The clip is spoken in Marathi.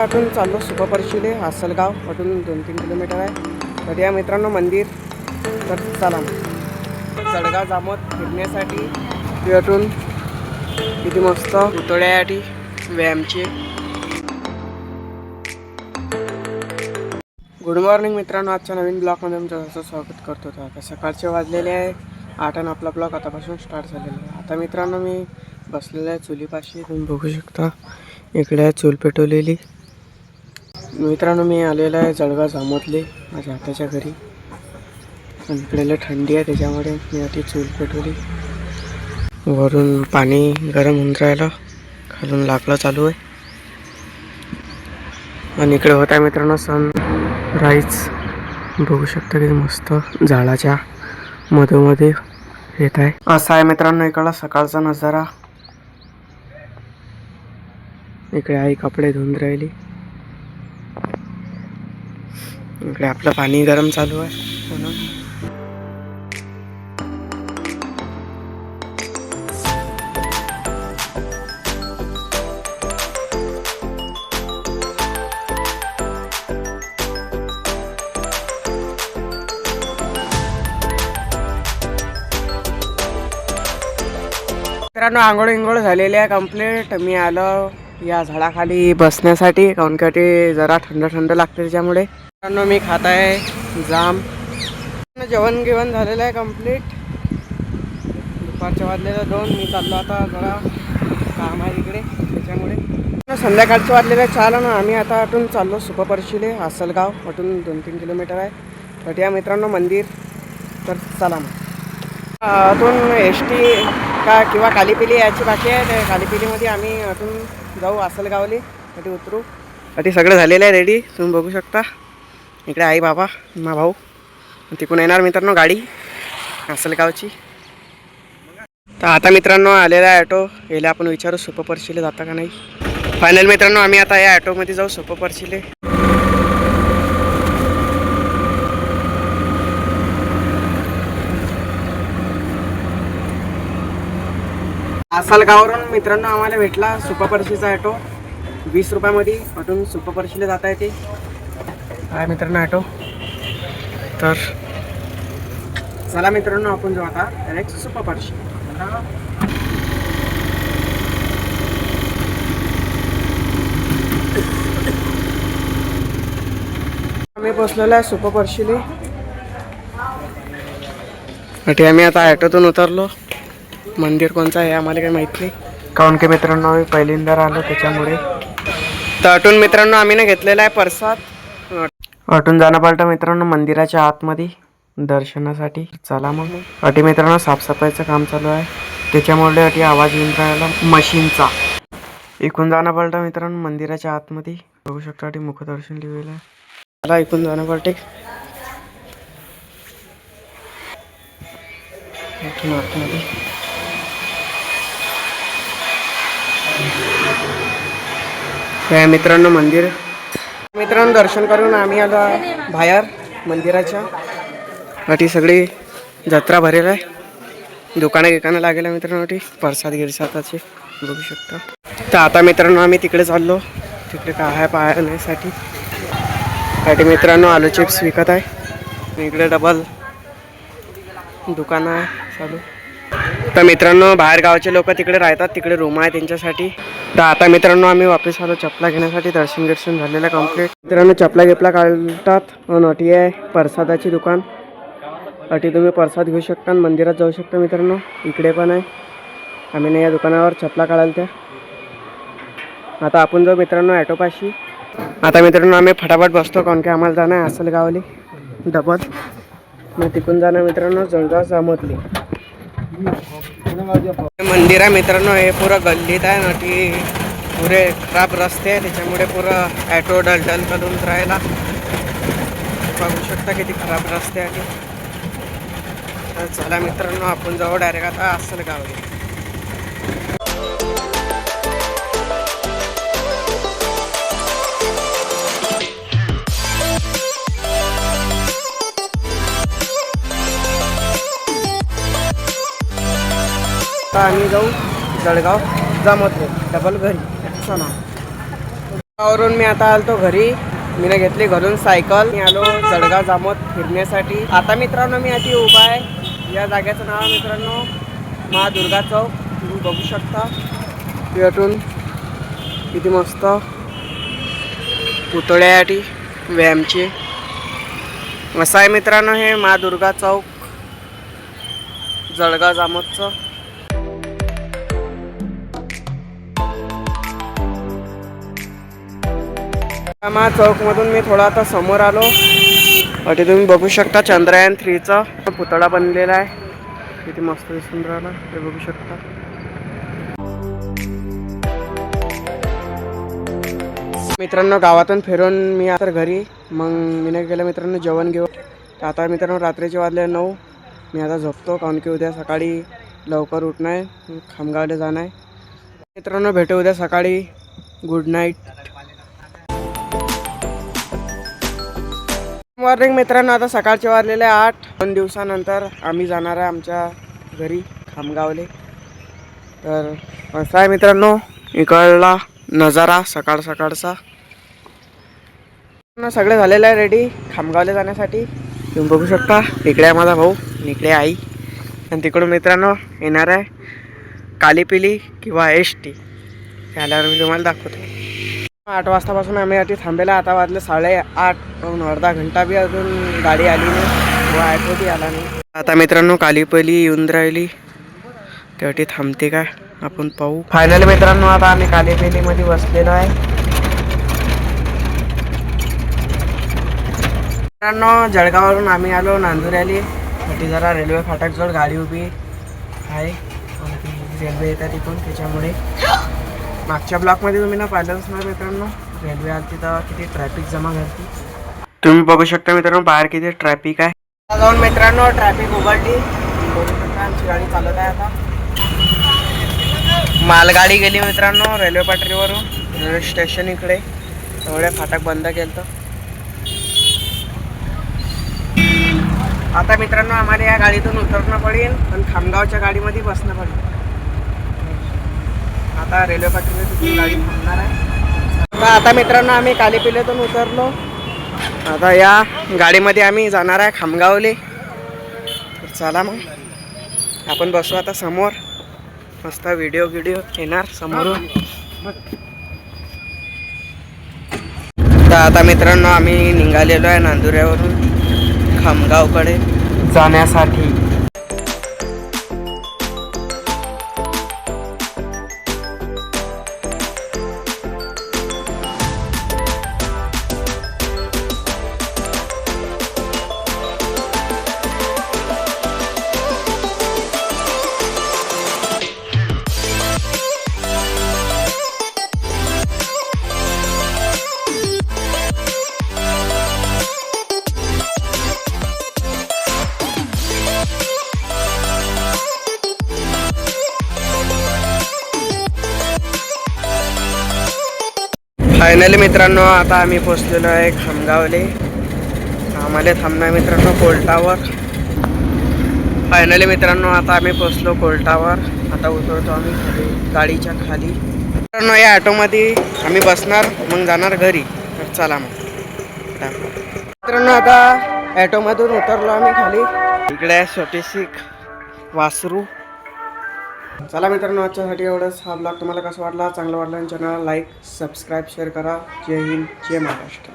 अटून चाललो सुपरपर्शीले आसलगाव अटून 2-3 किलोमीटर आहे. तर या मित्रांनो मंदिर तर चला जळगाव जामोद फिरण्यासाठी तिथून किती मस्त पुतळ्यासाठी व्यायामचे. गुड मॉर्निंग मित्रांनो, आजच्या नवीन ब्लॉगमध्ये तुमचं स्वागत करतो. आता सकाळचे वाजलेले आहे 8 आणि आपला ब्लॉग आतापासून स्टार्ट झालेला आहे. आता मित्रांनो मी बसलेलो आहे चुलीपाशी, तुम्ही बघू शकता इकडे आहे चूल पेटवलेली. मित्रांनो मी आलेलो आहे जळगाव जामोदले माझ्या आत्याच्या घरी. आणि इकडे थंडी आहे त्याच्यामुळे मी आधी चूल पेटवली. वरून पाणी गरम होऊन राहिलं, खालून लाकडं चालू आहे. आणि इकडे होत आहे मित्रांनो सनराईज, बघू शकता किती मस्त झाडाच्या मधोमध्ये येत आहे. असा आहे मित्रांनो इकडला सकाळचा नजारा. इकडे आई कपडे धुवून राहिली, इकडे आपलं पाणी गरम चालू आहे म्हणून. मित्रांनो आंघोळ झालेली आहे कंप्लीट. मी आलो या झाडाखाली बसण्यासाठी, काऊन का ते जरा थंड लागते त्याच्यामुळे. मित्रांनो मी खात आहे जाम. जेवण झालेलं आहे कंप्लीट. दुपारच्या वाजलेलं 2. मी चाललो आता जरा काम आहे इकडे त्याच्यामुळे. संध्याकाळचं वाजलेलं 4 ना. आम्ही आता अटून चाललो सुपरपर्शीले आसलगाव अटून 2-3 किलोमीटर आहे. तर या मित्रांनो मंदिर तर चला अजून ST का किंवा कालीपिली याची बाकी आहे. त्या कालीपिलीमध्ये आम्ही अजून जाऊ आसलगावले साठी उतरू. साठी सगळं झालेलं आहे रेडी, तुम्ही बघू शकता. इकडे आई बाबा मा भाऊ तिकडून येणार मित्रांनो गाडी आसलगावची. तर आता मित्रांनो आलेला आहे ॲटो. याला आपण विचारू सुपरपर्शीले जाता का नाही. फायनल मित्रांनो आम्ही आता या ॲटोमध्ये जाऊ सुपरपर्शीले. आसलगाववरून मित्रांनो आम्हाला भेटला सुपरपर्शीचा ॲटो. 20 रुपयामध्ये अजून सुपरपर्शीला जाता येते. काय मित्रांनो ॲटो. तर चला मित्रांनो आपण जाऊ आता डायरेक्ट सुपरपर्शी. आम्ही पोचलेलो आहे सुपरपर्शीले. आम्ही आता ॲटोतून उतरलो. मंदिर कोणचं आहे आम्हाला काही माहीत नाही, काऊन की मित्रांनो आम्ही पहिल्यांदा आलो त्याच्यामुळे. तर अटून मित्रांनो आम्ही ना घेतलेला आहे प्रसाद. अटून जाणं पडतं मित्रांनो मंदिराच्या आतमध्ये दर्शनासाठी. चला मग. अटी मित्रांनो साफसफाईचं काम चालू आहे त्याच्यामुळे अटी आवाज येऊन राहिला मशीनचा. इकून जाणं पडतं मित्रांनो मंदिराच्या आतमध्ये. बघू शकता अटी मुखदर्शन लिहिलेलं आहे. चला इकून जाणं पडते. इथून आतमध्ये हे मित्रांनो मंदिर. मित्रांनो दर्शन करून आम्ही आलो बाहेर मंदिराच्या. अटी सगळी जत्रा भरेल आहे, दुकानं लागेल आहे मित्रांनो. अटी प्रसाद गिरसादाचे बघू शकता. तर आता मित्रांनो आम्ही तिकडे चाललो. तिकडे काय आहे पाहण्यासाठी. अटी मित्रांनो आलू चिप्स विकत आहे. इकडे डबल दुकानं आहे चालू. तर मित्रांनो बाहेर गावचे लोक तिकडे राहतात, तिकडे रूम आहे त्यांच्यासाठी. तर आता मित्रांनो आम्ही वापस आलो चपला घेण्यासाठी. दर्शन झालेलं कंप्लीट. मित्रांनो चपला काढतात. अटी आहे प्रसादाची दुकान. अटी तुम्ही प्रसाद घेऊ शकता आणि मंदिरात जाऊ शकता मित्रांनो. इकडे पण आहे. आम्ही नाही या दुकानावर चपला काढाल त्या. आता आपण जाऊ मित्रांनो ॲटोपाशी. आता मित्रांनो आम्ही फटाफट बसतो, कारण की आम्हाला जाणं आहे आसलगावले डबल. मग तिकून जाणं मित्रांनो जळगाव जामोदले. मंदिर आहे मित्रांनो हे पुरं गल्लीत आहे ना. ती पुरे खराब रस्ते आहे त्याच्यामुळे पुरं ॲटो डलडल करून राहायला. बघू शकता किती खराब रस्ते आहे. तर चला मित्रांनो आपण जाऊ डायरेक्ट आता आसलगावले. आता आम्ही जाऊ जळगाव जामोदले डबल घरी. चला वरून मी आता आलतो घरी. मी घेतली घरून सायकल. मी आलो जळगाव जामोद फिरण्यासाठी. आता मित्रांनो मी आधी उभा आहे. या जागेचं नाव मित्रांनो महादुर्गा चौक. तुम्ही बघू शकता यातून किती मस्त पुतळ्यासाठी व्यायामचे. असं आहे मित्रांनो हे महादुर्गा चौक जळगाव जामोदचं. मा चौकमधून मी थोडा आता समोर आलो. अटे तुम्ही बघू शकता चंद्रयान 3चा पुतळा बनलेला आहे. किती मस्त दिसून राहिला ते बघू शकता. मित्रांनो गावातून फिरून मी आता घरी. मग मी नाही गेलं मित्रांनो जेवण घेऊन. आता मित्रांनो रात्रीचे वाजले 9. मी आता झोपतो कारण की उद्या सकाळी लवकर उठणं आहे. खामगावला जाणं आहे. मित्रांनो भेटू उद्या सकाळी. Good night. मॉर्निंग मित्रांनो आता सकाळचे वाजलेले 8. 2 दिवसानंतर आम्ही जाणार आहे आमच्या घरी खामगावले. तर असं आहे मित्रांनो इकडला नजारा सकाळ सकाळचा. सगळे झालेलं आहे रेडी खामगावला जाण्यासाठी. तुम्ही बघू शकता इकडे आहे माझा भाऊ, इकडे आई. आणि तिकडून मित्रांनो येणार आहे कालीपिली किंवा ST. त्याला मी तुम्हाला दाखवतो. 8 वाजतापासून आम्ही आधी थांबलेला. आता वाजले 8:30. अर्धा घंटा बी अजून गाडी आली नाही व ॲटो बी आला नाही. आता मित्रांनो कालीपिली येऊन राहिली. त्यासाठी थांबते काय आपण पाहू. फायनली मित्रांनो आता आम्ही कालीपिलीमध्ये बसलेलो आहे. मित्रांनो जळगाववरून आम्ही आलो नांदुऱ्याली. ती जरा रेल्वे फाटकजवळ गाडी उभी आहे. रेल्वे येतात तिथून त्याच्यामुळे. मागच्या ब्लॉकमध्ये तुम्ही ना पाहिलंच ना मित्रांनो रेल्वे आली तेव्हा किती ट्रॅफिक जमा झाली. तुम्ही बघू शकता मित्रांनो बाहेर किती ट्रॅफिक आहे. जाऊन मित्रांनो ट्रॅफिक उघडली. बघू शकता आमची गाडी चालत आहे आता. मालगाडी गेली मित्रांनो रेल्वे पटरीवरून रेल्वे स्टेशन इकडे. एवढे फाटक बंद केलं. आता मित्रांनो आम्हाला या गाडीतून उतरणं पडेल पण खामगावच्या गाडीमध्ये बसणं पडेल. आता रेल्वे पटरीवर गाडी थांबणार आहे. आता मित्रांनो आम्ही कालीपिलीतून उतरलो. आता या गाडीमध्ये आम्ही जाणार आहे खामगावले. चला मग आपण बसू आता समोर. मस्त व्हिडिओ येणार समोरून. तर आता मित्रांनो आम्ही निघालेलो आहे नांदुऱ्यावरून खामगावकडे जाण्यासाठी. फायनली मित्रांनो आता आम्ही पोचलेलो आहे खामगावले. आम्हाला थांबणार मित्रांनो कोर्टावर. फायनली मित्रांनो आता आम्ही पोचलो कोर्टावर. आता उतरतो आम्ही खाली गाडीच्या खाली. मित्रांनो या ऑटोमध्ये आम्ही बसणार मग जाणार घरी. तर चला मग मित्रांनो आता ऑटोमधून उतरलो आम्ही खाली. इकडे आहे छोटीशी वासरू. चला मित्रांनो आजच्यासाठी एवढंच. हा ब्लॉग तुम्हाला कसा वाटला चांगला वाटला चॅनलला लाईक सबस्क्राईब शेअर करा. जय हिंद जय महाराष्ट्र.